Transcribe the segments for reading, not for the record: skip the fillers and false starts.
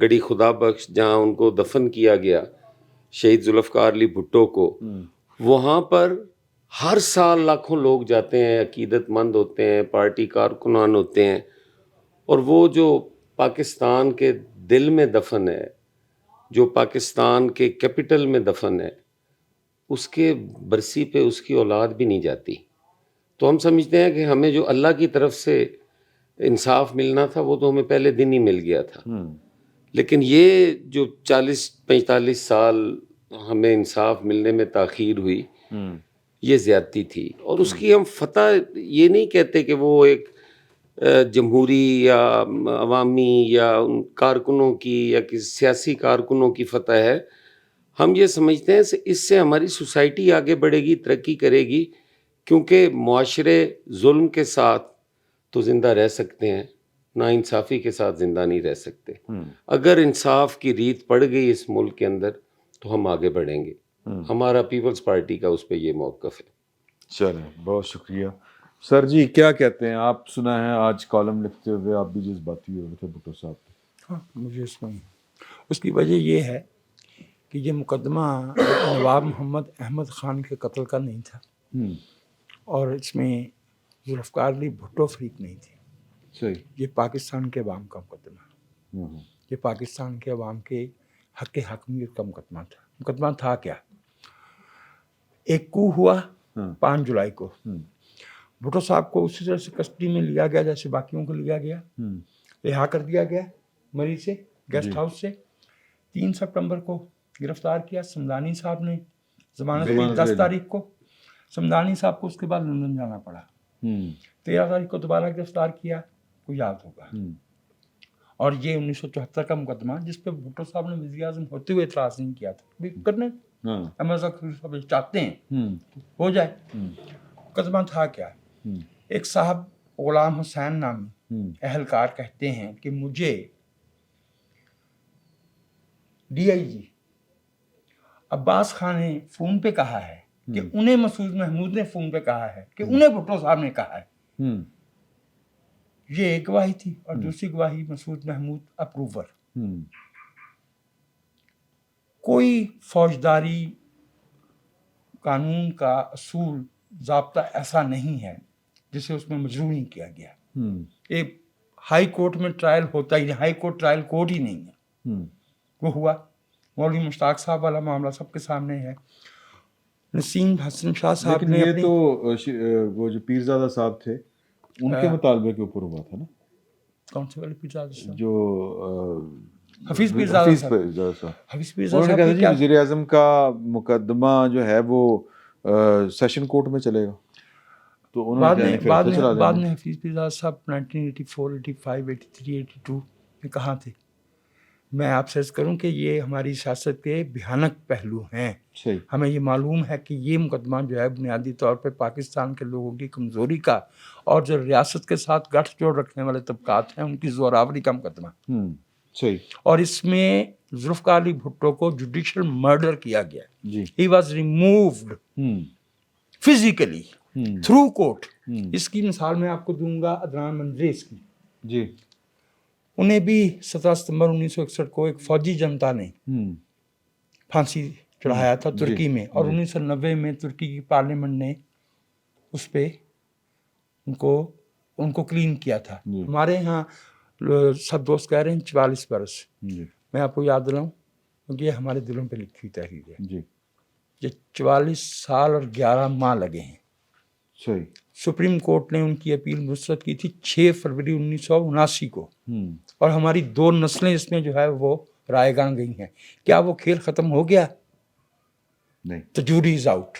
گڑی خدا بخش جہاں ان کو دفن کیا گیا شہید ذوالفقار علی بھٹو کو، وہاں پر ہر سال لاکھوں لوگ جاتے ہیں، عقیدت مند ہوتے ہیں، پارٹی کارکنان ہوتے ہیں، اور وہ جو پاکستان کے دل میں دفن ہے، جو پاکستان کے کیپٹل میں دفن ہے، اس کے برسی پہ اس کی اولاد بھی نہیں جاتی. تو ہم سمجھتے ہیں کہ ہمیں جو اللہ کی طرف سے انصاف ملنا تھا وہ تو ہمیں پہلے دن ہی مل گیا تھا، لیکن یہ جو 40-45 سال ہمیں انصاف ملنے میں تاخیر ہوئی، یہ زیادتی تھی. اور اس کی ہم فتح یہ نہیں کہتے کہ وہ ایک جمہوری یا عوامی یا ان کارکنوں کی یا کسی سیاسی کارکنوں کی فتح ہے. ہم یہ سمجھتے ہیں اس سے ہماری سوسائٹی آگے بڑھے گی، ترقی کرے گی، کیونکہ معاشرے ظلم کے ساتھ تو زندہ رہ سکتے ہیں، نا انصافی کے ساتھ زندہ نہیں رہ سکتے. اگر انصاف کی ریت پڑ گئی اس ملک کے اندر تو ہم آگے بڑھیں گے. ہمارا پیپلز پارٹی کا اس پہ یہ موقف ہے. چلیں، بہت شکریہ. سر جی کیا کہتے ہیں آپ؟ سنا ہے آج کالم لکھتے ہوئے آپ بھی جذباتی ہوئے تھے بھٹو صاحب پہ. ہاں مجھے اس کی وجہ یہ ہے کہ یہ مقدمہ نواب محمد احمد خان کے قتل کا نہیں تھا، اور اس میں ذوالفقار علی بھٹو فریق نہیں تھی. صحیح. یہ پاکستان کے عوام کا مقدمہ، یہ پاکستان کے عوام کے حق حاکمیت کا مقدمہ تھا. مقدمہ تھا کیا؟ ایک کو ہوا 5 جولائی کو، بھٹو صاحب کو اسی طرح سے کسٹڈی میں لیا گیا جیسے باقیوں کو لیا گیا، رہا کر دیا گیا مری سے، گیسٹ ہاؤس سے. 3 سپٹمبر کو گرفتار کیا سمدانی صاحب نے، ضمانت دی 10 تاریخ کو. سمدانی صاحب کو اس کے بعد لندن جانا پڑا. 13 تاریخ کو دوبارہ گرفتار کیا، کو یاد ہوگا. اور یہ 1974 کا مقدمہ جس پہ بھٹو صاحب نے وزیر اعظم ہوتے ہوئے اعتراض نہیں کیا تھا، کرنے صاحب چاہتے ہیں ہو جائے. مقدمہ تھا کیا؟ ایک صاحب غلام حسین نامی اہلکار کہتے ہیں کہ مجھے ڈی آئی جی عباس خان نے فون پہ کہا ہے کہ انہیں مسعود محمود نے فون پہ کہا ہے کہ انہیں بھٹو صاحب نے کہا ہے. یہ ایک گواہی تھی، اور دوسری گواہی مسعود محمود اپروور. کوئی فوجداری قانون کا اصول ضابطہ ایسا نہیں ہے جسے اس میں مجروح نہیں کیا گیا. ایک ہائی کورٹ میں ٹرائل ہوتا ہی نہیں، ہائی کورٹ ٹرائل کورٹ ہی نہیں ہے. وہ ہوا. مولوی مشتاق صاحب والا معاملہ سب کے سامنے ہے. نسیم حسن شاہ صاحب نے یہ تو وہ جو پیرزادہ صاحب تھے ان کے مطالبے کے اوپر ہوا تھا نا. کون سے والے پیرزادہ صاحب؟ جو حفیظ پیرزادہ صاحب. حفیظ پیرزادہ صاحب جی وزیر اعظم کا مقدمہ جو ہے وہ سیشن کورٹ میں چلے گا، تو انہوں نے بعد میں حفیظ پیرزادہ صاحب 1984 85 83 82 میں کہاں تھے؟ میں آپ سے عرض کروں کہ یہ ہماری سیاست کے بھیانک پہلو ہیں. ہمیں یہ معلوم ہے کہ یہ مقدمہ جو ہے بنیادی طور پہ پاکستان کے لوگوں کی کمزوری کا اور جو ریاست کے ساتھ گٹھ جوڑ رکھنے والے طبقات ہیں ان کی زوراوری کا مقدمہ. اور اس میں ذوالفقار علی بھٹو کو جوڈیشل مرڈر کیا گیا. He was removed physically through court. اس کی مثال میں آپ کو دوں گا عدنان منریز کی. جی انہیں بھی 17 ستمبر 1961 کو ایک فوجی جنتا نے پھانسی چڑھایا تھا ترکی میں، اور 1990 میں ترکی کی پارلیمنٹ نے اس پہ ان کو کلین کیا تھا. ہمارے ہاں سب دوست کہہ رہے ہیں 44 برس. میں آپ کو یاد دلاؤں کیونکہ یہ ہمارے دلوں پہ لکھی ہوئی تحریر ہے. یہ 44 سال اور 11 ماہ لگے ہیں. سپریم کورٹ نے ان کی اپیل مسترد کی تھی 6 فروری 1979 کو، اور ہماری 2 نسلیں اس میں جو ہے وہ رائے گاں گئی ہیں. کیا وہ کھیل ختم ہو گیا؟ نہیں. The jury is out.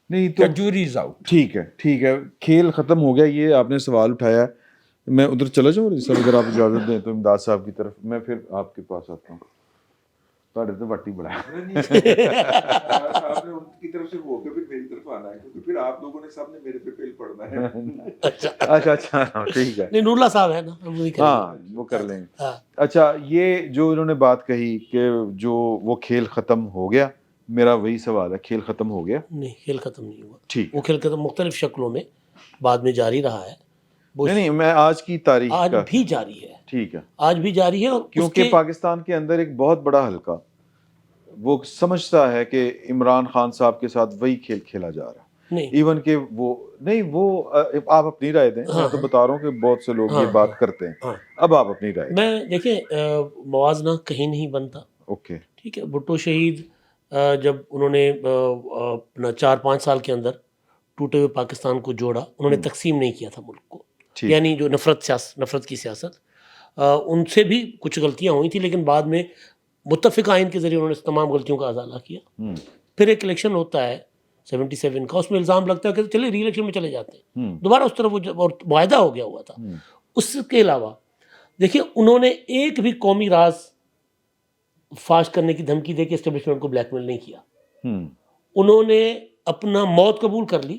نہیں تو jury is out. ٹھیک ہے، کھیل ختم ہو گیا. یہ آپ نے سوال اٹھایا. میں ادھر چلا جاؤں سر اگر آپ اجازت دیں تو امداد صاحب کی طرف. میں پھر آپ کے پاس آتا ہوں. تھوڑے تو وٹی بڑا آپ نے ان کی طرف سے ہو کے پھر میری طرف آنا ہے، کیونکہ پھر آپ لوگوں نے سب نے میرے پہ پیل پڑنا ہے. اچھا ٹھیک ہے. نہیں نور اللہ صاحب ہے نا، ہاں وہ کر لیں گے. اچھا یہ جو انہوں نے بات کہی کہ جو وہ کھیل ختم ہو گیا، میرا وہی سوال ہے، کھیل ختم ہو گیا؟ نہیں، کھیل ختم نہیں ہوا. ٹھیک. وہ کھیل ختم مختلف شکلوں میں بعد میں جاری رہا ہے. نہیں میں آج کی تاریخ آج بھی جاری ہے. ٹھیک ہے، آج بھی جاری ہے. اور کیونکہ پاکستان کے اندر ایک بہت بڑا حلقہ وہ سمجھتا ہے کہ عمران خان صاحب کے ساتھ وہی کھیل کھیلا جا رہا ہے. نہیں ایون کہ وہ نہیں، وہ آپ اپنی رائے دیں. میں تو بتا رہا ہوں کہ بہت سے لوگ یہ بات کرتے ہیں. اب آپ اپنی رائے دیں. میں دیکھیں موازنہ کہیں نہیں بنتا. اوکے، ٹھیک ہے. بھٹو شہید جب انہوں نے اپنا 4-5 سال کے اندر ٹوٹے ہوئے پاکستان کو جوڑا، انہوں نے تقسیم نہیں کیا تھا ملک کو، یعنی جو نفرت کی سیاست، ان سے بھی کچھ غلطیاں ہوئی تھیں، لیکن بعد میں متفق آئین کے ذریعے انہوں نے تمام غلطیوں کا ازالہ کیا. پھر ایک الیکشن ہوتا ہے 77 کا، اس میں الزام لگتا ہے کہ چلے ری الیکشن میں چلے جاتے ہیں، دوبارہ اس طرف وہ معاہدہ ہو گیا ہوا تھا. اس کے علاوہ دیکھیے انہوں نے ایک بھی قومی راز فاش کرنے کی دھمکی دے کے اسٹیبلشمنٹ کو بلیک میل نہیں کیا. انہوں نے اپنا موت قبول کر لی.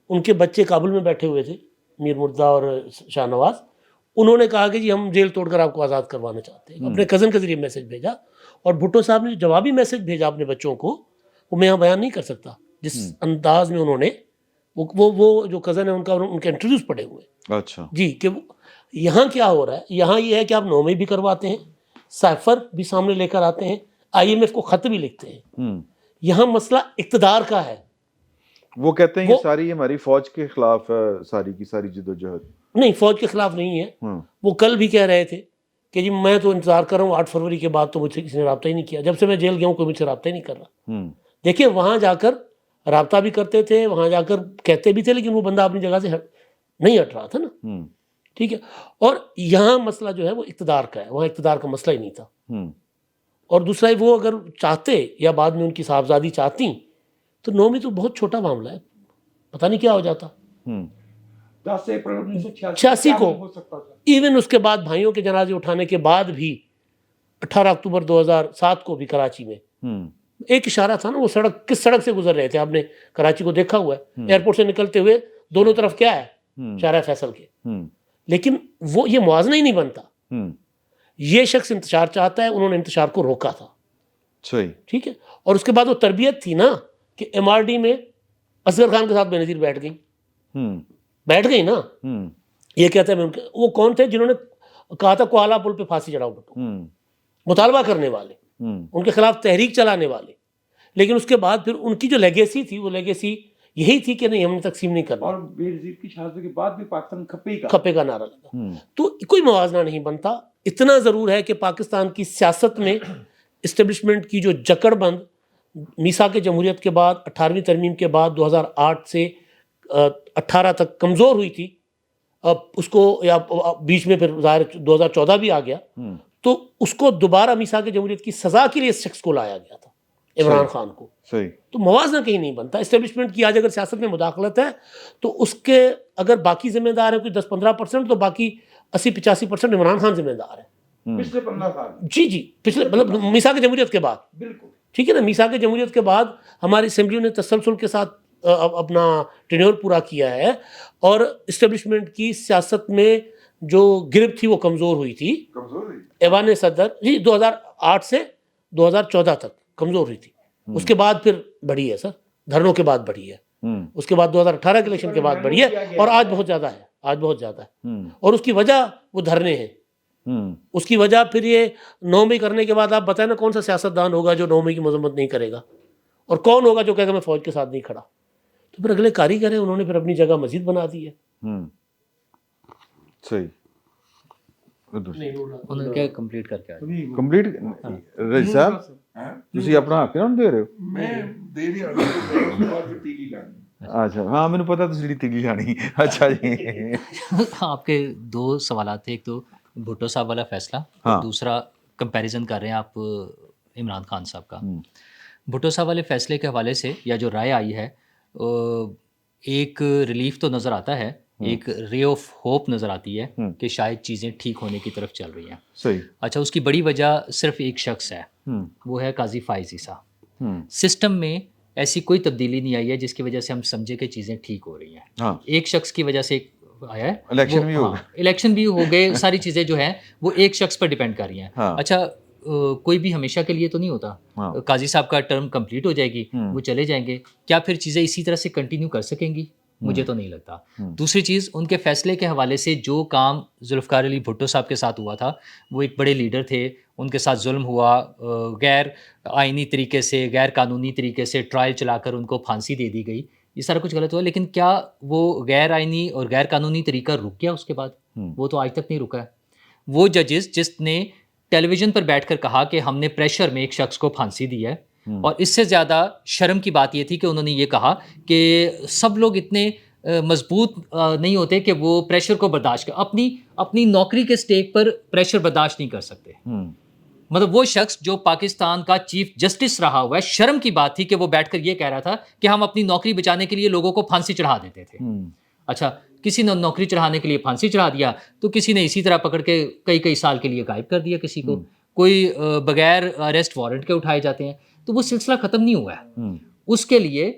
ان کے بچے کابل میں بیٹھے ہوئے تھے، میر مرزا اور شاہ نواز. انہوں نے کہا کہ جی ہم جیل توڑ کر آپ کو آزاد کروانا چاہتے ہیں. اپنے کزن کے ذریعے میسج بھیجا، اور بھٹو صاحب نے جو جوابی میسج بھیجا اپنے بچوں کو، وہ میں یہاں بیان نہیں کر سکتا جس انداز میں انہوں نے، وہ جو کزن ہے ان کے انٹرویوز پڑے ہوئے ہیں. اچھا جی، کہ یہاں کیا ہو رہا ہے. یہاں یہ ہے کہ آپ نومے بھی کرواتے ہیں، سائفر بھی سامنے لے کر آتے ہیں، IMF کو خط بھی لکھتے ہیں. یہاں مسئلہ اقتدار کا ہے. وہ کہتے ہیں یہ ساری ہماری فوج کے خلاف ہے، ساری کی ساری جدوجہد. نہیں، فوج کے خلاف نہیں ہے. وہ کل بھی کہہ رہے تھے کہ جی میں تو انتظار کر رہا ہوں 8 فروری کے بعد، تو مجھ سے کسی نے رابطہ ہی نہیں کیا. جب سے میں جیل گیا ہوں کوئی مجھ سے رابطہ ہی نہیں کر رہا. دیکھیے وہاں جا کر رابطہ بھی کرتے تھے، وہاں جا کر کہتے بھی تھے، لیکن وہ بندہ اپنی جگہ سے نہیں ہٹ رہا تھا نا. ٹھیک ہے. اور یہاں مسئلہ جو ہے وہ اقتدار کا ہے، وہاں اقتدار کا مسئلہ ہی نہیں تھا. اور دوسرا وہ اگر چاہتے یا بعد میں ان کی صاحبزادی چاہتی تو 9 میں تو بہت چھوٹا معاملہ ہے، پتہ نہیں کیا ہو جاتا. 10 اپریل 86 کو ایون اس کے بعد بھائیوں کے جنازے اٹھانے کے بعد بھی 18 اکتوبر 2007 کو بھی کراچی میں ایک اشارہ تھا نا. وہ سڑک کس سڑک سے گزر رہے تھے، آپ نے کراچی کو دیکھا ہوا ہے. ایئرپورٹ سے نکلتے ہوئے دونوں طرف کیا ہے، شارع فیصل کے. لیکن وہ یہ موازنہ ہی نہیں بنتا. یہ شخص انتشار چاہتا ہے، انہوں نے انتشار کو روکا تھا. صحیح. ٹھیک ہے. اور اس کے بعد وہ تربیت تھی نا کہ MRD میں اصغر خان کے ساتھ بے نظیر بیٹھ گئی نا. یہ کہتے ہیں وہ کون تھے جنہوں نے کہا تھا کوالہ پل پہ پھانسی چڑھاؤ بٹو، مطالبہ کرنے والے، ان کے خلاف تحریک چلانے والے. لیکن اس کے بعد پھر ان کی جو لیگیسی تھی، وہ لیگیسی یہی تھی کہ نہیں ہم نے تقسیم نہیں کرنا. اور بے نظیر کی شہادت کے بعد بھی پاکستان کھپے کا نعرہ لگا. تو کوئی موازنہ نہیں بنتا. اتنا ضرور ہے کہ پاکستان کی سیاست میں اسٹیبلشمنٹ کی جو جکڑ بند میثاق جمہوریت کے بعد 18ویں ترمیم کے بعد 2008 سے 18 تک کمزور ہوئی تھی، اب اس کو یا بیچ میں پھر ظاہر 2014 بھی آ گیا، تو اس کو دوبارہ میثاق جمہوریت کی سزا کے لیے اس شخص کو لایا گیا تھا، عمران خان کو. صحیح. تو موازنہ کہیں نہیں بنتا. اسٹیبلشمنٹ کی آج اگر سیاست میں مداخلت ہے تو اس کے اگر باقی ذمہ دار ہیں کوئی 10-15%، تو باقی 80-85% عمران خان ذمہ دار ہے. پچھلے 15 سال جی پچھلے مطلب میثاق جمہوریت کے بعد. بالکل ٹھیک ہے نا. میثاق جمہوریت کے بعد ہماری اسمبلی نے تسلسل کے ساتھ اپنا ٹینیور پورا کیا ہے، اور اسٹیبلشمنٹ کی سیاست میں جو گرفت تھی وہ کمزور ہوئی تھی. ایوان صدر جی 2008 سے 2014 تک کمزور ہوئی تھی. اس کے بعد پھر بڑھی ہے سر، دھرنوں کے بعد بڑھی ہے. اس کے بعد 2018 کے الیکشن کے بعد بڑھی ہے، اور آج بہت زیادہ ہے، آج بہت زیادہ ہے. اور اس کی وجہ وہ دھرنے ہیں. اس کی وجہ پھر یہ 9 مئی کرنے کے بعد آپ بتائیں نا کون سا سیاستدان ہوگا جو 9 مئی کی مذمت نہیں کرے گا، اور کون ہوگا جو کہے گا میں فوج کے ساتھ نہیں کھڑا. تو پھر اگلے کاریگر ہیں، انہوں نے پھر اپنی جگہ مزید بنا دی ہے. صحیح. انہوں نے کیا کمپلیٹ کر کے ਕੰਪਲੀਟ ਰਜੀ ਸਾਹਿਬ ਤੁਸੀਂ ਆਪਣਾ ਹੱਕ ਨਾ ਦੇ ਰਹੇ ਹੋ. ਮੈਂ ਦੇ ਰਿਹਾ ਉਸ ਤੋਂ ਬਾਅਦ ਤੀਲੀ ਲਾਣੀ. اچھا ہاں ਮੈਨੂੰ پتا ਤੁਸੀਂ ਜਿਹੜੀ تیلی لانی. اچھا جی. آپ کے 2 سوالات تھے، ایک تو بھٹو صاحب والا فیصلہ، دوسرا کمپیریزن کر رہے ہیں آپ عمران خان صاحب کا. بھٹو صاحب والے فیصلے کے حوالے سے یا جو رائے آئی ہے، ایک ریلیف تو نظر آتا ہے، ایک رے آف ہوپ نظر آتی ہے کہ شاید چیزیں ٹھیک ہونے کی طرف چل رہی ہیں. صحیح. اچھا، اس کی بڑی وجہ صرف ایک شخص ہے، وہ ہے قاضی فائز عیسیٰ. سسٹم میں ایسی کوئی تبدیلی نہیں آئی ہے جس کی وجہ سے ہم سمجھے کہ چیزیں ٹھیک ہو رہی ہیں. ایک شخص کی وجہ سے آیا ہے، الیکشن بھی ہو گئے، ساری چیزیں جو ہیں وہ ایک شخص پر ڈیپینڈ کر رہی ہیں. اچھا، کوئی بھی ہمیشہ کے لیے تو نہیں ہوتا. قاضی صاحب کا ٹرم کمپلیٹ ہو جائے گی، وہ چلے جائیں گے، کیا پھر چیزیں اسی طرح سے کنٹینیو کر سکیں گی؟ مجھے تو نہیں لگتا. دوسری چیز, ان کے فیصلے کے حوالے سے جو کام ذوالفقار علی بھٹو صاحب کے ساتھ ہوا تھا, وہ ایک بڑے لیڈر تھے, ان کے ساتھ ظلم ہوا, غیر آئینی طریقے سے, غیر قانونی طریقے سے ٹرائل چلا کر ان کو پھانسی دے دی گئی, یہ سارا کچھ غلط ہوا. لیکن کیا وہ غیر آئینی اور غیر قانونی طریقہ رک گیا اس کے بعد؟ وہ تو آج تک نہیں رکا ہے. وہ ججز جس نے ٹیلی ویژن پر بیٹھ کر کہا کہ ہم نے پریشر میں ایک شخص کو پھانسی دی ہے, اور اس سے زیادہ شرم کی بات یہ تھی کہ انہوں نے یہ کہا کہ سب لوگ اتنے مضبوط نہیں ہوتے کہ وہ پریشر کو برداشت کر, اپنی نوکری کے سٹیک پر پریشر برداشت نہیں کر سکتے. مطلب وہ شخص جو پاکستان کا چیف جسٹس رہا ہوا ہے, شرم کی بات تھی کہ وہ بیٹھ کر یہ کہہ رہا تھا کہ ہم اپنی نوکری بچانے کے لیے لوگوں کو پھانسی چڑھا دیتے تھے. اچھا, کسی نے نوکری چڑھانے کے لیے پھانسی چڑھا دیا, تو کسی نے اسی طرح پکڑ کے کئی سال کے لیے غائب کر دیا کسی کو, کوئی بغیر اریسٹ وارنٹ کے اٹھائے جاتے ہیں. تو وہ سلسلہ ختم نہیں ہوا ہے. اس کے لیے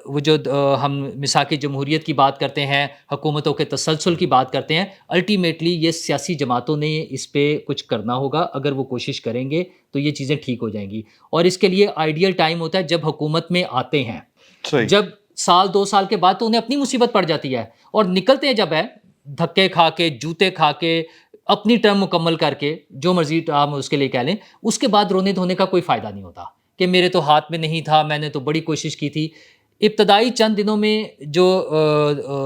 وہ جو ہم مساق جمہوریت کی بات کرتے ہیں, حکومتوں کے تسلسل کی بات کرتے ہیں, الٹیمیٹلی یہ سیاسی جماعتوں نے اس پہ کچھ کرنا ہوگا. اگر وہ کوشش کریں گے تو یہ چیزیں ٹھیک ہو جائیں گی. اور اس کے لیے آئیڈیل ٹائم ہوتا ہے جب حکومت میں آتے ہیں. جب سال 2 سال کے بعد تو انہیں اپنی مصیبت پڑ جاتی ہے, اور نکلتے ہیں جب ہے دھکے کھا کے, جوتے کھا کے, اپنی ٹرم مکمل کر کے, جو مرضی آپ اس کے لیے کہہ لیں, اس کے بعد رونے دھونے کا کوئی فائدہ نہیں ہوتا کہ میرے تو ہاتھ میں نہیں تھا, میں نے تو بڑی کوشش کی تھی. ابتدائی چند دنوں میں جو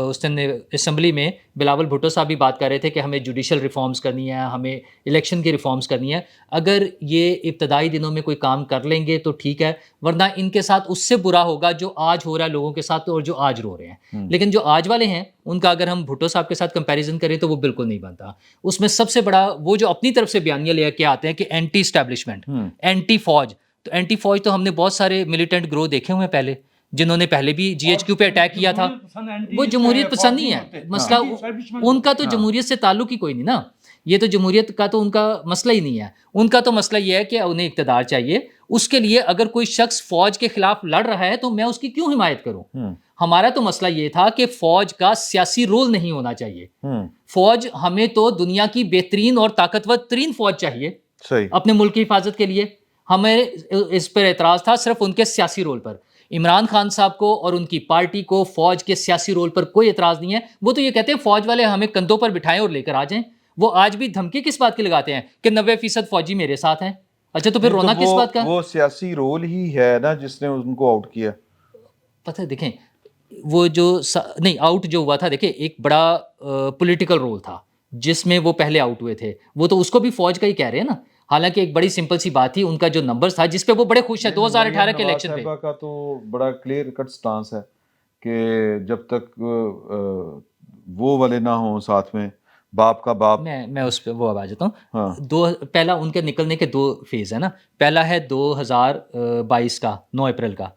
اس نے اسمبلی میں بلاول بھٹو صاحب بھی بات کر رہے تھے کہ ہمیں جوڈیشل ریفارمز کرنی ہے, ہمیں الیکشن کی ریفارمز کرنی ہے. اگر یہ ابتدائی دنوں میں کوئی کام کر لیں گے تو ٹھیک ہے, ورنہ ان کے ساتھ اس سے برا ہوگا جو آج ہو رہا ہے لوگوں کے ساتھ, اور جو آج رو رہے ہیں. لیکن جو آج والے ہیں ان کا اگر ہم بھٹو صاحب کے ساتھ کمپیریزن کریں تو وہ بالکل نہیں بنتا. اس میں سب سے بڑا وہ جو اپنی طرف سے بیانیہ لے کے آتے ہیں کہ اینٹی اسٹیبلشمنٹ, اینٹی فوج. تو اینٹی فوج تو ہم نے بہت سارے ملیٹنٹ گروہ دیکھے ہوئے ہیں پہلے, جنہوں نے پہلے بھی جی ایچ کیو پہ اٹیک کیا تھا. وہ جمہوریت پسند نہیں ہے. مسئلہ ان کا تو جمہوریت سے تعلق ہی کوئی نہیں نا, یہ تو جمہوریت کا تو ان کا مسئلہ ہی نہیں ہے. ان کا تو مسئلہ یہ ہے کہ انہیں اقتدار چاہیے. اس کے لیے اگر کوئی شخص فوج کے خلاف لڑ رہا ہے تو میں اس کی کیوں حمایت کروں. ہمارا تو مسئلہ یہ تھا کہ فوج کا سیاسی رول نہیں ہونا چاہیے. فوج, ہمیں تو دنیا کی بہترین اور طاقتور ترین فوج چاہیے اپنے ملک کی حفاظت کے لیے. ہمیں اس پر اعتراض تھا صرف ان کے سیاسی رول پر. عمران خان صاحب کو اور ان کی پارٹی کو فوج کے سیاسی رول پر کوئی اعتراض نہیں ہے. وہ تو یہ کہتے ہیں فوج والے ہمیں کندھوں پر بٹھائیں اور لے کر آ جائیں. وہ آج بھی دھمکی کس بات کی لگاتے ہیں کہ 90% فوجی میرے ساتھ ہیں. اچھا, تو پھر رونا کس بات کا؟ وہ سیاسی رول ہی ہے نا جس نے ان کو آؤٹ کیا. پتہ ہے, دیکھیں وہ جو نہیں آؤٹ جو ہوا تھا, دیکھیں ایک بڑا پولیٹیکل رول تھا جس میں وہ پہلے آؤٹ ہوئے تھے. وہ تو اس کو بھی فوج کا ہی کہہ رہے ہیں نا. حالانکہ ایک بڑی سمپل سی بات تھی, ان کا جو نمبر تھا جس پہ وہ بڑے خوش ہیں 2018 کے الیکشن پہ. کا تو بڑا کلیئر کٹ سٹانس ہے کہ جب تک وہ والے نہ ہوں ساتھ میں, باپ کا باپ. میں اس پہ وہ اب آ جاتا ہوں. پہلا ان کے نکلنے کے 2 فیز ہے نا. پہلا ہے 2022 کا 9 اپریل کا,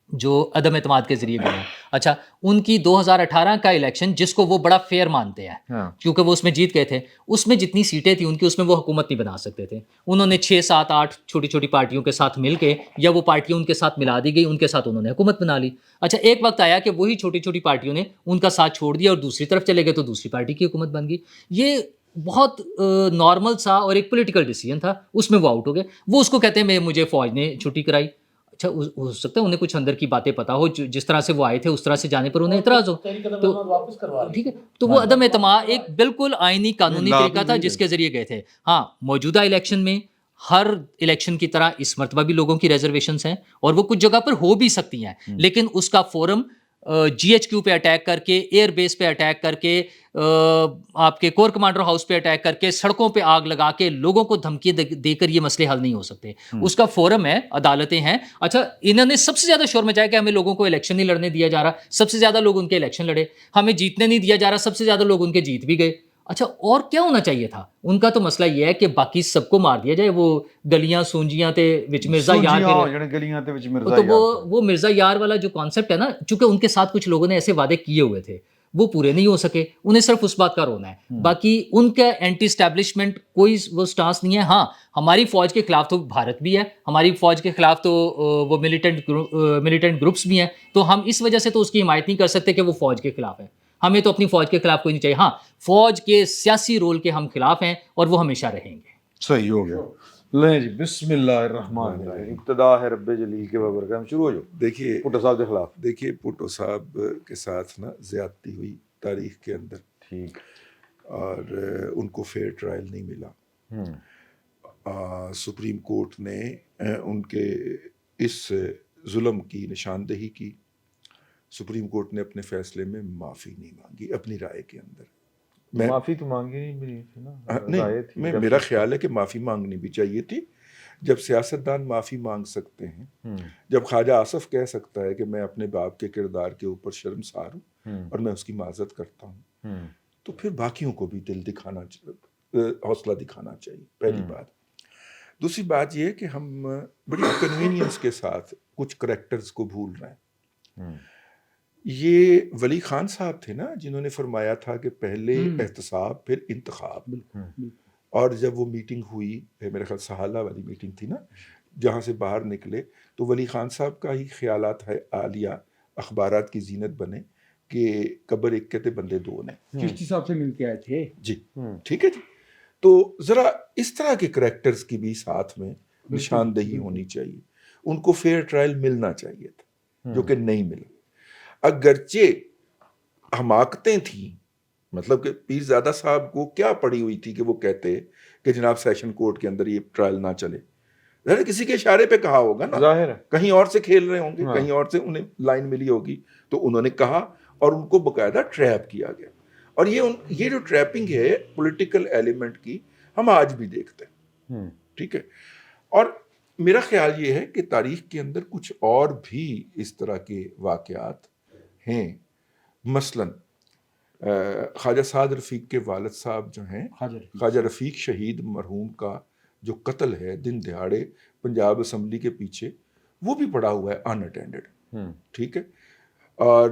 جو عدم اعتماد کے ذریعے گئے ہیں. اچھا, ان کی 2018 کا الیکشن جس کو وہ بڑا فیئر مانتے ہیں کیونکہ وہ اس میں جیت گئے تھے, اس میں جتنی سیٹیں تھیں ان کی, اس میں وہ حکومت نہیں بنا سکتے تھے. انہوں نے 6 7 8 چھوٹی چھوٹی پارٹیوں کے ساتھ مل کے, یا وہ پارٹیاں ان کے ساتھ ملا دی گئی, ان کے ساتھ انہوں نے حکومت بنا لی. اچھا, ایک وقت آیا کہ وہی چھوٹی چھوٹی پارٹیوں نے ان کا ساتھ چھوڑ دیا اور دوسری طرف چلے گئے, تو دوسری پارٹی کی حکومت بن گئی. یہ بہت نارمل سا اور ایک پولیٹیکل ڈیسیجن تھا, اس میں وہ آؤٹ ہو گئے. وہ اس کو کہتے ہیں مجھے فوج نے چھٹی کرائی. اچھا, ہو سکتا ہے انہیں کچھ اندر کی باتیں پتا ہو, جس طرح سے وہ آئے تھے اس طرح سے جانے پر انہیں اعتراض ہو, تو ٹھیک ہے. تو وہ عدم اعتماد ایک بالکل آئینی قانونی طریقہ تھا جس کے ذریعے گئے تھے. ہاں, موجودہ الیکشن میں ہر الیکشن کی طرح اس مرتبہ بھی لوگوں کی ریزرویشنز ہیں, اور وہ کچھ جگہ پر ہو بھی سکتی ہیں, لیکن اس کا فورم جی ایچ کیو پہ اٹیک کر کے, ایئر بیس پہ اٹیک کر کے, آپ کے کور کمانڈر ہاؤس پہ اٹیک کر کے, سڑکوں پہ آگ لگا کے لوگوں کو دھمکی دے کر یہ مسئلے حل نہیں ہو سکتے. اس کا فورم ہے, عدالتیں ہیں. اچھا, انہوں نے سب سے زیادہ شور مچایا کہ ہمیں لوگوں کو الیکشن نہیں لڑنے دیا جا رہا, سب سے زیادہ لوگ ان کے الیکشن لڑے. ہمیں جیتنے نہیں دیا جا رہا, سب سے زیادہ لوگ ان کے جیت بھی گئے. اچھا, اور کیا ہونا چاہیے تھا؟ ان کا تو مسئلہ یہ ہے کہ باقی سب کو مار دیا جائے, وہ گلیاں سونجیاں تے وچ مرزا یار, تو وہ مرزا یار والا جو کانسیپٹ ہے نا, چونکہ ان کے ساتھ کچھ لوگوں نے ایسے وعدے کیے ہوئے تھے, وہ پورے نہیں ہو سکے. انہیں صرف اس بات کا رونا ہے, باقی ان کا اینٹی اسٹیبلشمنٹ کوئی وہ سٹانس نہیں ہے. ہاں, ہماری فوج کے خلاف تو بھارت بھی ہے, ہماری فوج کے خلاف تو وہ ملیٹنٹ گروپس بھی ہیں, تو ہم اس وجہ سے تو اس کی حمایت نہیں کر سکتے کہ وہ فوج کے خلاف ہے. ہمیں تو اپنی فوج کے خلاف کوئی نہیں چاہیے. ہاں, فوج کے سیاسی رول کے ہم خلاف ہیں اور وہ ہمیشہ رہیں گے. صحیح ہو گیا. لیں جی بسم اللہ الرحمن الرحیم، ابتدا ہے رب جلیل کے بابرکہ، ہم شروع ہو جاؤ دیکھیے بھٹو صاحب کے خلاف. دیکھیے بھٹو صاحب کے ساتھ نا زیادتی ہوئی تاریخ کے اندر، ٹھیک. اور ان کو فیئر ٹرائل نہیں ملا. سپریم کورٹ نے ان کے اس ظلم کی نشاندہی کی. سپریم کورٹ نے اپنے فیصلے میں معافی نہیں مانگی اپنی رائے کے اندر. معافی تو مانگی نہیں ملی تھی نا، رائے تھی. نہیں، میرا خیال ہے کہ معافی مانگنی بھی چاہیے تھی. جب سیاستدان معافی مانگ سکتے ہیں، جب خواجہ آصف کہہ سکتا ہے کہ میں اپنے باپ کے کردار کے اوپر شرمسار ہوں اور میں اس کی معذرت کرتا ہوں، تو پھر باقیوں کو بھی دل دکھانا، حوصلہ دکھانا چاہیے، پہلی بات. دوسری بات یہ کہ ہم بڑی کنوینئنس کے ساتھ کچھ کریکٹرز کو بھول رہے ہیں. یہ ولی خان صاحب تھے نا جنہوں نے فرمایا تھا کہ پہلے احتساب پھر انتخاب. اور جب وہ میٹنگ ہوئی، میرے خیال سہالہ والی میٹنگ تھی نا، جہاں سے باہر نکلے تو ولی خان صاحب کا ہی خیالات ہے عالیہ اخبارات کی زینت بنے کہ قبر ایک کہتے بندے دو نے. چشتی صاحب سے مل کے آئے تھے جی ٹھیک ہے جی. تو ذرا اس طرح کے کریکٹرز کی بھی ساتھ میں نشاندہی ہونی چاہیے. ان کو فیئر ٹرائل ملنا چاہیے تھا، جو کہ نہیں ملا. اگرچہ حماقتیں تھیں، مطلب کہ پیر زادہ صاحب کو کیا پڑی ہوئی تھی کہ وہ کہتے کہ جناب سیشن کورٹ کے اندر یہ ٹرائل نہ چلے. کسی کے اشارے پہ کہا ہوگا نا، ظاہر ہے کہیں اور سے کھیل رہے ہوں گے، کہیں اور سے انہیں لائن ملی ہوگی تو انہوں نے کہا، اور ان کو باقاعدہ ٹریپ کیا گیا. اور یہ جو ٹریپنگ ہے پولیٹیکل ایلیمنٹ کی، ہم آج بھی دیکھتے ہیں. ٹھیک ہے. اور میرا خیال یہ ہے کہ تاریخ کے اندر کچھ اور بھی اس طرح کے واقعات ہیں. مثلاً خواجہ سعد رفیق کے والد صاحب جو ہیں، خواجہ رفیق شہید مرحوم کا جو قتل ہے دن دہاڑے پنجاب اسمبلی کے پیچھے، وہ بھی پڑا ہوا ہے ان اٹینڈڈ. ٹھیک ہے. اور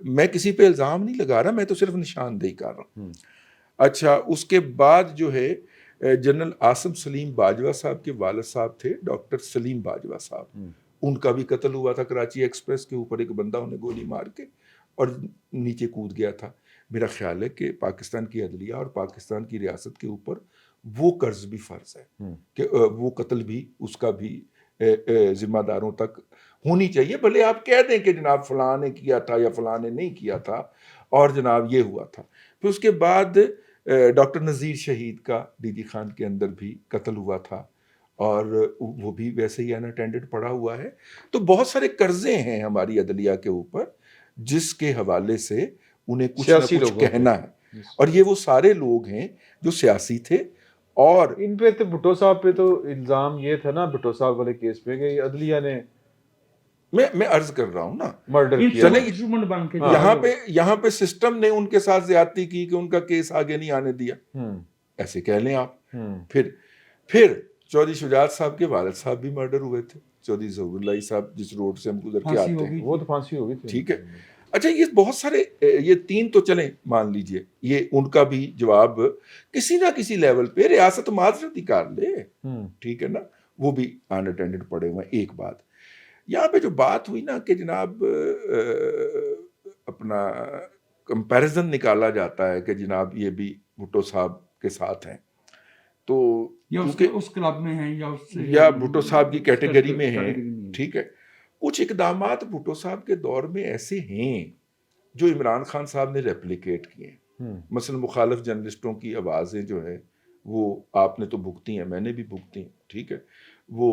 میں کسی پہ الزام نہیں لگا رہا، میں تو صرف نشاندہی کر رہا ہوں. اچھا، اس کے بعد جو ہے جنرل عاصم سلیم باجوہ صاحب کے والد صاحب تھے ڈاکٹر سلیم باجوہ صاحب، ان کا بھی قتل ہوا تھا کراچی ایکسپریس کے اوپر. ایک بندہ انہیں گولی مار کے اور نیچے کود گیا تھا. میرا خیال ہے کہ پاکستان کی عدلیہ اور پاکستان کی ریاست کے اوپر وہ قرض بھی فرض ہے کہ وہ قتل بھی اس کا بھی ذمہ داروں تک ہونی چاہیے. بھلے آپ کہہ دیں کہ جناب فلاں نے کیا تھا یا فلاں نے نہیں کیا تھا اور جناب یہ ہوا تھا. پھر اس کے بعد ڈاکٹر نذیر شہید کا ڈی ڈی خان کے اندر بھی قتل ہوا تھا اور وہ بھی ویسے ہی ان اٹینڈڈ پڑا ہوا ہے. تو بہت سارے قرضے ہیں ہماری عدلیہ کے اوپر جس کے حوالے سے انہیں کچھ نہ کچھ کہنا ہے. اور یہ وہ سارے لوگ ہیں جو سیاسی تھے. اور ان پہ تو بھٹو صاحب پہ تو الزام یہ تھا نا بھٹو صاحب والے کیس پہ کہ عدلیہ نے، میں عرض کر رہا ہوں نا، مرڈر کیا. یہاں پہ سسٹم نے ان کے ساتھ زیادتی کی کہ ان کا کیس آگے نہیں آنے دیا، ایسے کہہ لیں آپ. پھر چودھری شجاعت صاحب کے والد صاحب بھی مرڈر ہوئے تھے. چودھری ظہور اللہ صاحب جس روڈ سے ہم گزر کے آتے ہیں، وہ تو پھانسی ہو گئی تھی. ٹھیک ہے. اچھا، یہ بہت سارے، یہ تین تو چلیں مان لیجئے، یہ ان کا بھی جواب کسی نہ کسی لیول پہ ریاست معذرت کار لے. ٹھیک ہے نا، وہ بھی ان اٹینڈڈ پڑے ہوئے ہیں. ایک بات یہاں پہ جو بات ہوئی نا کہ جناب اپنا کمپیریزن نکالا جاتا ہے کہ جناب یہ بھی بھٹو صاحب کے ساتھ ہیں، تو اس کلب میں ہیں یا بھٹو صاحب کی کیٹیگری میں ہیں. ٹھیک ہے. کچھ اقدامات بھٹو صاحب کے دور میں ایسے ہیں جو عمران خان صاحب نے ریپلیکیٹ کیے ہیں. مثلا مخالف جرنلسٹوں کی آوازیں جو ہے وہ آپ نے تو بھگتی ہیں، میں نے بھی بھگتی ہیں. ٹھیک ہے. وہ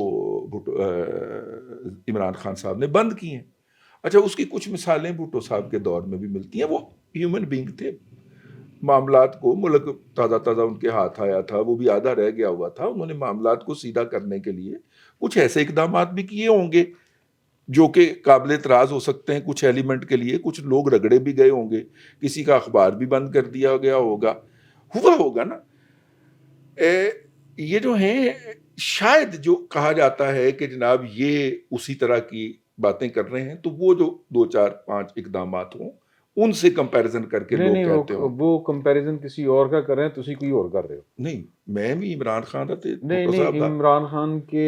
عمران خان صاحب نے بند کی ہیں. اچھا، اس کی کچھ مثالیں بھٹو صاحب کے دور میں بھی ملتی ہیں. وہ ہیومن بینگ تھے، معاملات کو، ملک تازہ ان کے ہاتھ آیا تھا، وہ بھی آدھا رہ گیا ہوا تھا. انہوں نے معاملات کو سیدھا کرنے کے لیے کچھ ایسے اقدامات بھی کیے ہوں گے جو کہ قابل اعتراض ہو سکتے ہیں کچھ ایلیمنٹ کے لیے. کچھ لوگ رگڑے بھی گئے ہوں گے، کسی کا اخبار بھی بند کر دیا گیا ہوگا، ہوا ہوگا نا. یہ جو ہیں، شاید جو کہا جاتا ہے کہ جناب یہ اسی طرح کی باتیں کر رہے ہیں، تو وہ جو 2 4 5 اقدامات ہوں ان سے کمپیریزن کر کے لوگ کہتے ہوں. وہ کمپیریزن کسی اور کا کر رہے ہیں، تسی کوئی اور کر رہے ہو. نہیں، میں بھی عمران خان تھا. نہیں، عمران خان کے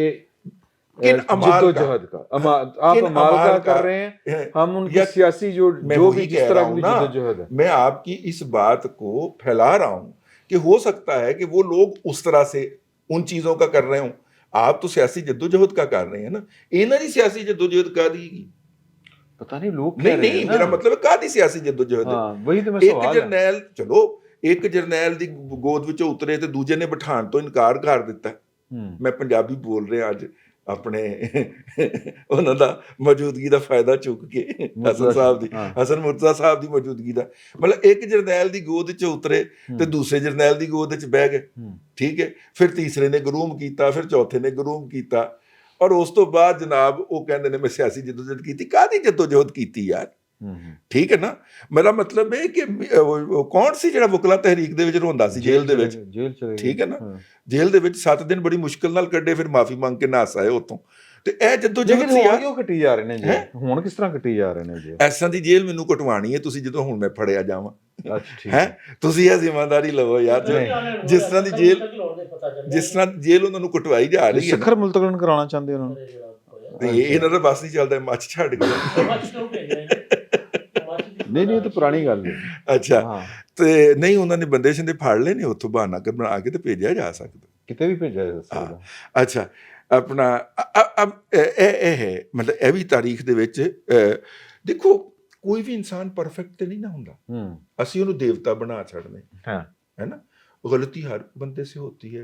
جد و جہد کا آپ عمال کا کر رہے ہیں، ہم ان کی سیاسی جو بھی جس طرح کی جد و جہد ہے. میں آپ کی اس بات کو پھیلا رہا ہوں کہ ہو سکتا ہے کہ وہ لوگ اس طرح سے ان چیزوں کا کر رہے ہوں. ਆਪ ਤਾਂ ਸਿਆਸੀ ਜਦੋਜਹਿਦ ਕਾ ਕਰ ਰਹੇ ਹੈ ਨਾ, ਇਹਨਾਂ ਦੀ ਸਿਆਸੀ ਜਦੋਜਹਿਦ ਕਾਦੀ? ਪਤਾ ਨਹੀਂ ਲੋਕ ਨਹੀਂ ਨਹੀਂ, ਮੇਰਾ ਮਤਲਬ ਹੈ ਕਾਦੀ ਸਿਆਸੀ ਜਦੋਜਹਿਦ? ਹਾਂ ਵਹੀ ਤਾਂ ਮੈਂ ਇੱਕ ਸਵਾਲ ਹੈ। ਜਰਨੈਲ, ਚਲੋ ਇੱਕ ਜਰਨੈਲ ਦੀ ਗੋਦ ਵਿੱਚੋਂ ਉਤਰੇ ਤੇ ਦੂਜੇ ਨੇ ਬਿਠਾਉਣ ਤੋਂ ਇਨਕਾਰ ਕਰ ਦਿੱਤਾ। ਮੈਂ ਪੰਜਾਬੀ ਬੋਲ ਰਿਹਾ ਅੱਜ, ਆਪਣੇ ਉਹਨਾਂ ਦਾ ਮੌਜੂਦਗੀ ਦਾ ਫਾਇਦਾ ਚੁੱਕ ਕੇ, ਹਸਨ ਸਾਹਿਬ ਦੀ, ਹਸਨ ਮੁਰਤਜ਼ਾ ਸਾਹਿਬ ਦੀ ਮੌਜੂਦਗੀ ਦਾ, ਮਤਲਬ ਇੱਕ ਜਰਨੈਲ ਦੀ ਗੋਦ 'ਚ ਉਤਰੇ ਤੇ ਦੂਸਰੇ ਜਰਨੈਲ ਦੀ ਗੋਦ 'ਚ ਬਹਿ ਗਏ, ਠੀਕ ਹੈ। ਫਿਰ ਤੀਸਰੇ ਨੇ ਗਰੂਮ ਕੀਤਾ, ਫਿਰ ਚੌਥੇ ਨੇ ਗਰੂਮ ਕੀਤਾ, ਔਰ ਉਸ ਤੋਂ ਬਾਅਦ ਜਨਾਬ ਉਹ ਕਹਿੰਦੇ ਨੇ ਮੈਂ ਸਿਆਸੀ ਜਦੋਜਹਿਦ ਕੀਤੀ। ਕਾਹਦੀ ਜਦੋਜਹਿਦ ਕੀਤੀ ਯਾਰ? ਠੀਕ ਹੈ ਨਾ, ਮੇਰਾ ਮਤਲਬ ਹੈ ਕਿ ਕੌਣ ਸੀ ਜਿਹੜਾ ਵਕਲਾ ਤਹਿਰੀਕ ਦੇ ਵਿੱਚ ਰੋਂਦਾ ਸੀ ਜੇਲ੍ਹ ਦੇ ਵਿੱਚ? ਠੀਕ ਹੈ ਨਾ, ਜੇਲ੍ਹ ਦੇ ਵਿੱਚ 7 ਦਿਨ ਬੜੀ ਮੁਸ਼ਕਿਲ ਨਾਲ ਕੱਢੇ, ਫਿਰ ਮਾਫੀ ਮੰਗ ਕੇ ਨੱਸ ਆਏ ਉੱਥੋਂ। ਤੇ ਇਹ ਜਦੋਜਹਿਦ ਸੀ ਯਾਰ। ਕਿਉਂ ਕੱਟੀ ਜਾ ਰਹੇ ਨੇ ਜੀ ਹੁਣ? ਕਿਸ ਤਰ੍ਹਾਂ ਕੱਟੀ ਜਾ ਰਹੇ ਨੇ ਜੀ? ਐਸਾਂ ਦੀ ਜੇਲ੍ਹ ਮੈਨੂੰ ਕਟਵਾਣੀ ਹੈ ਤੁਸੀਂ, ਜਦੋਂ ਹੁਣ ਮੈਂ ਫੜਿਆ ਜਾਵਾਂ, ਹੈ ਤੁਸੀਂ ਇਹ ਜ਼ਿੰਮੇਵਾਰੀ ਲਵੋ ਯਾਰ। ਜਿਸ ਤਰ੍ਹਾਂ ਦੀ ਜੇਲ੍ਹ ਉਹਨਾਂ ਨੂੰ ਕਟਵਾਈ ਜਾ ਰਹੀ ਹੈ, ਸਿਖਰ ਮੁਲਤਕਨ ਕਰਾਉਣਾ ਚਾਹੁੰਦੇ ਉਹਨਾਂ ਨੂੰ, ਤੇ ਇਹਨਾਂ ਦਾ ਬਸ ਨਹੀਂ ਚੱਲਦਾ, ਮੱਛ ਛੱਡ ਕੇ। ਨਹੀਂ ਇਹ ਤਾਂ ਪੁਰਾਣੀ ਗੱਲ ਹੈ। ਅੱਛਾ, ਤੇ ਨਹੀਂ ਉਹਨਾਂ ਨੇ ਬੰਦੇ ਸ਼ੰਦੇ ਫੜ ਲਏ ਨੇ, ਉੱਥੋਂ ਬਹਾਨਾ ਬਣਾ ਕੇ ਤੇ ਭੇਜਿਆ ਜਾ ਸਕਦਾ, ਕਿਤੇ ਵੀ ਭੇਜਿਆ ਜਾ ਸਕਦਾ। ਅੱਛਾ, ਆਪਣਾ ਇਹ ਹੈ, ਮਤਲਬ ਇਹ ਵੀ ਤਾਰੀਖ ਦੇ ਵਿੱਚ ਦੇਖੋ, ਕੋਈ ਵੀ ਇਨਸਾਨ ਪਰਫੈਕਟ ਤੇ ਨਹੀਂ ਨਾ ਹੁੰਦਾ, ਅਸੀਂ ਉਹਨੂੰ ਦੇਵਤਾ ਬਣਾ ਛੱਡਦੇ ਹੈ ਨਾ। ਗਲਤੀ ਹਰ ਬੰਦੇ ਸੇ ਹੋਤੀ ਹੈ,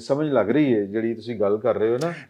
ਸਮਝ ਲੱਗ ਰਹੀ ਹੈ ਜਿਹੜੀ ਤੁਸੀਂ ਗੱਲ ਕਰ ਰਹੇ ਹੋ ਨਾ,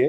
ਹੈ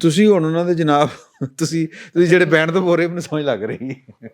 ਤੁਸੀਂ ਹੁਣ ਉਹਨਾਂ ਦੇ ਜਨਾਬ ਤੁਸੀਂ ਜਿਹੜੇ ਬੈਂਡ ਤੋਂ ਬੋਲ ਰਹੇ ਮੈਨੂੰ ਸਮਝ ਲੱਗ ਰਹੀ ਹੈ।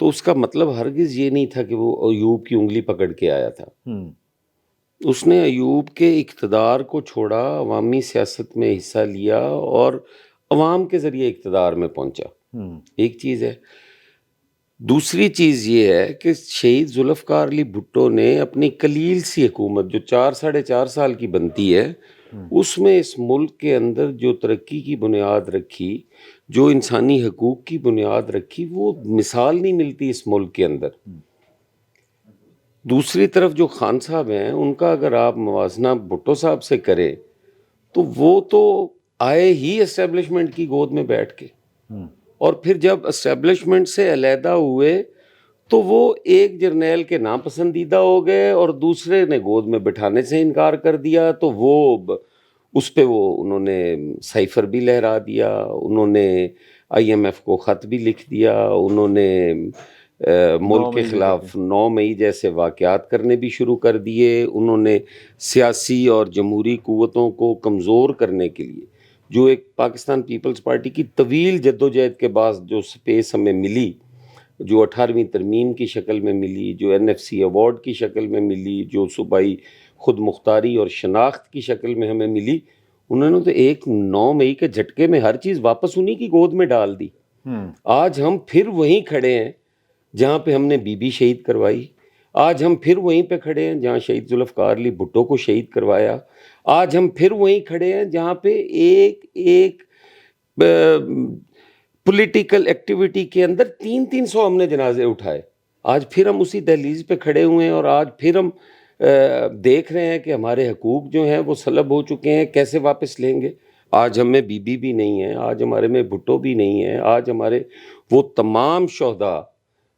تو اس کا مطلب ہرگز یہ نہیں تھا کہ وہ ایوب کی انگلی پکڑ کے آیا تھا. اس نے ایوب کے اقتدار کو چھوڑا، عوامی سیاست میں حصہ لیا اور عوام کے ذریعے اقتدار میں پہنچا. ایک چیز ہے. دوسری چیز یہ ہے کہ شہید ذوالفقار علی بھٹو نے اپنی قلیل سی حکومت جو 4 سال کی بنتی ہے، اس میں اس ملک کے اندر جو ترقی کی بنیاد رکھی، جو انسانی حقوق کی بنیاد رکھی، وہ مثال نہیں ملتی اس ملک کے اندر. دوسری طرف جو خان صاحب ہیں، ان کا اگر آپ موازنہ بھٹو صاحب سے کریں تو وہ تو آئے ہی اسٹیبلشمنٹ کی گود میں بیٹھ کے، اور پھر جب اسٹیبلشمنٹ سے علیحدہ ہوئے تو وہ ایک جرنیل کے ناپسندیدہ ہو گئے اور دوسرے نے گود میں بٹھانے سے انکار کر دیا، تو وہ اس پہ انہوں نے سائفر بھی لہرا دیا، انہوں نے IMF کو خط بھی لکھ دیا، انہوں نے ملک کے خلاف 9 مئی جیسے واقعات کرنے بھی شروع کر دیے. انہوں نے سیاسی اور جمہوری قوتوں کو کمزور کرنے کے لیے جو ایک پاکستان پیپلز پارٹی کی طویل جدوجہد کے بعد جو سپیس ہمیں ملی، جو 18ویں ترمیم کی شکل میں ملی، جو NFC ایوارڈ کی شکل میں ملی، جو صوبائی خود مختاری اور شناخت کی شکل میں ہمیں ملی، انہوں نے تو ایک 9 مئی کے جھٹکے میں ہر چیز واپس انہی کی گود میں ڈال دی. آج ہم پھر وہیں کھڑے ہیں جہاں پہ ہم نے بی بی شہید کروائی. آج ہم پھر وہیں پہ کھڑے ہیں جہاں شہید ذوالفقار علی بھٹو کو شہید کروایا. آج ہم پھر وہیں کھڑے ہیں جہاں پہ ایک پولیٹیکل ایکٹیویٹی کے اندر 300 ہم نے جنازے اٹھائے. آج پھر ہم اسی دہلیز پہ کھڑے ہوئے ہیں اور آج پھر ہم دیکھ رہے ہیں کہ ہمارے حقوق جو ہیں وہ سلب ہو چکے ہیں، کیسے واپس لیں گے. آج ہم میں بی بی بھی نہیں ہے، آج ہمارے میں بھٹو بھی نہیں ہے، آج ہمارے وہ تمام شہداء،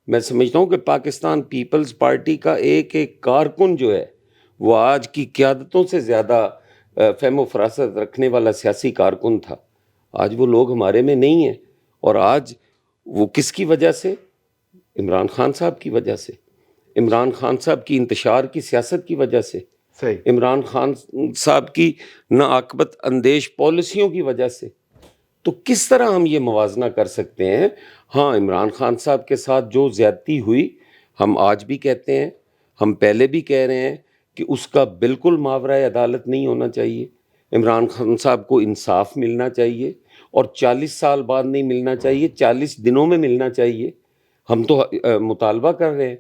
میں سمجھتا ہوں کہ پاکستان پیپلز پارٹی کا ایک کارکن جو ہے وہ آج کی قیادتوں سے زیادہ فہم و فراست رکھنے والا سیاسی کارکن تھا. آج وہ لوگ ہمارے میں نہیں ہیں، اور آج وہ کس کی وجہ سے؟ عمران خان صاحب کی وجہ سے، عمران خان صاحب کی انتشار کی سیاست کی وجہ سے، عمران خان صاحب کی ناعاقبت اندیش پالیسیوں کی وجہ سے. تو کس طرح ہم یہ موازنہ کر سکتے ہیں؟ ہاں، عمران خان صاحب کے ساتھ جو زیادتی ہوئی، ہم آج بھی کہتے ہیں، ہم پہلے بھی کہہ رہے ہیں کہ اس کا بالکل ماورائے عدالت نہیں ہونا چاہیے. عمران خان صاحب کو انصاف ملنا چاہیے، اور 40 سال بعد نہیں ملنا چاہیے، 40 دنوں میں ملنا چاہیے. ہم تو مطالبہ کر رہے ہیں،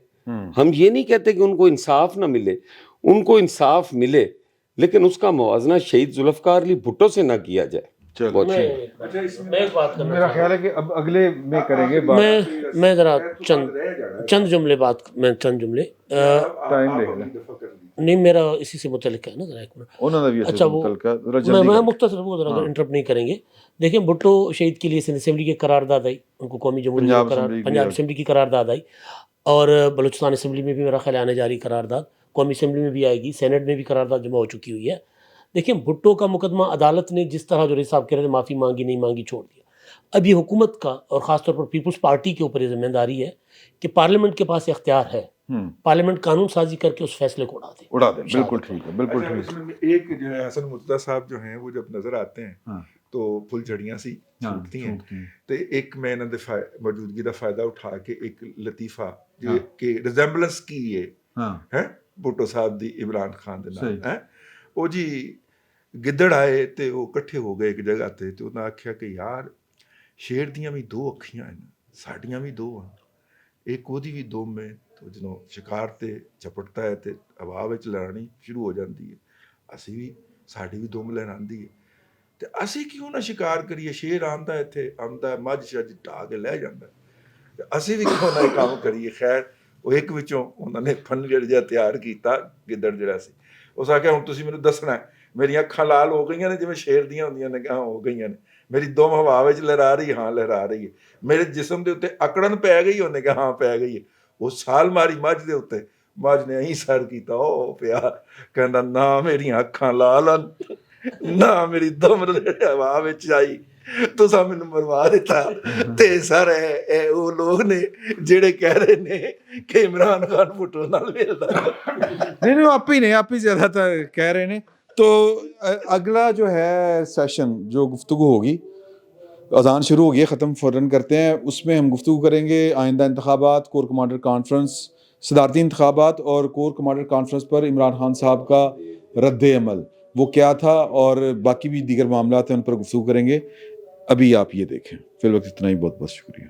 ہم یہ نہیں کہتے کہ ان کو انصاف نہ ملے، ان کو انصاف ملے، لیکن اس کا موازنہ شہید ذوالفقار علی بھٹو سے نہ کیا جائے. میں ایک بات کرنا میرا خیال ہے کہ اب اگلے میں کریں گے. میں ذرا چند جملے ٹائم دیکھ لیں. نہیں، میرا اسی سے متعلق ہے نا، ذرا ایک منٹ. انہوں نے بھی اچھا، وہ میں مختصر وہ ذرا انٹرپٹ نہیں کریں گے. دیکھیں، بھٹو شہید کے لیے سندھ اسمبلی کی قرارداد آئی، ان کو قومی جمہوری پنجاب اسمبلی کی قرارداد آئی، اور بلوچستان اسمبلی میں بھی میرا خیال آنے جاری قرارداد، قومی اسمبلی میں بھی آئے گی، سینٹ میں بھی قرارداد جمع ہو چکی ہوئی ہے. دیکھیں، بھٹو کا مقدمہ عدالت نے جس طرح جو رئیس صاحب کہہ رہے تھے معافی مانگی نہیں مانگی چھوڑ دیا. اب یہ حکومت کا اور خاص طور پر پیپلز پارٹی کے اوپر یہ ذمہ داری ہے کہ پارلیمنٹ کے پاس اختیار ہے، پارلیمنٹ قانون سازی کر کے اس فیصلے کو اڑا دے. بالکل ٹھیک ہے، بالکل ٹھیک ہے. ایک جو ہے حسن مرتضیٰ صاحب جو ہیں وہ جب نظر آتے ہیں تو پھول جھڑیاں سی چھوٹتی ہیں. تو ایک میں انہوں نے موجودگی کا فائدہ اٹھا کے ایک لطیفہ کہ ریزمبلنس کی ہے بھٹو صاحب دی عمران خان دے نال. وہ جی گدڑ آئے تے وہ کٹھے ہو گئے ایک جگہ تے انہاں آکھیا کہ یار شیر دیاں بھی 2 اکھیاں ہیں، ساڈیاں بھی 2 ہیں، ایک وہ دی بھی دم ہے. تو جدوں شکار تے چپٹتا ہے تے ہوا وچ لہرانی شروع ہو جاندی ہے، اسی بھی ساڈی بھی دم لہراندی ہے. تے اسی کیوں نہ شکار کریے؟ شیر آندا ہے اتھے، آندا ہے مجھ شج ٹا کے لے جاندا ہے، تے اسی بھی کیوں نہ کام کریے. خیر وہ ایک وچوں انہوں نے فن جڑا تیار کیتا گدڑ جڑا سی. اس آخیا ہوں تسی مینوں دسنا ہے میری اکھاں لال ہو گئیاں نے جویں شیر دیاں ہوندیاں نے. ہاں ہو گئیاں نے. میری دم ہوا وچ لہرا رہی؟ ہاں لہرا رہی ہے. میرے جسم دے اتنے اکڑن پی گئی؟ انہیں کہا ہاں پی گئی ہے. وہ سال ماری مجھ دے اتنے، مجھ نے اہیں سر کیتا او پیا کہندا نہ میری اکھاں لال نہ میری دم ہوا وچ آئی، تساں مینوں مروا دیتا. تے سر اے وہ لوگ نے جڑے کہہ رہے نے کہ عمران خان بھٹو نال ملدا. نہیں آپ ہی زیادہ تر کہہ رہے ہیں. تو اگلا جو ہے سیشن جو گفتگو ہوگی اذان شروع ہو گئی ہے, ختم فوراً کرتے ہیں. اس میں ہم گفتگو کریں گے آئندہ انتخابات, کور کمانڈر کانفرنس, صدارتی انتخابات اور کور کمانڈر کانفرنس پر عمران خان صاحب کا رد عمل وہ کیا تھا, اور باقی بھی دیگر معاملات ہیں ان پر گفتگو کریں گے. ابھی آپ یہ دیکھیں. فی الوقت اتنا ہی, بہت بہت شکریہ.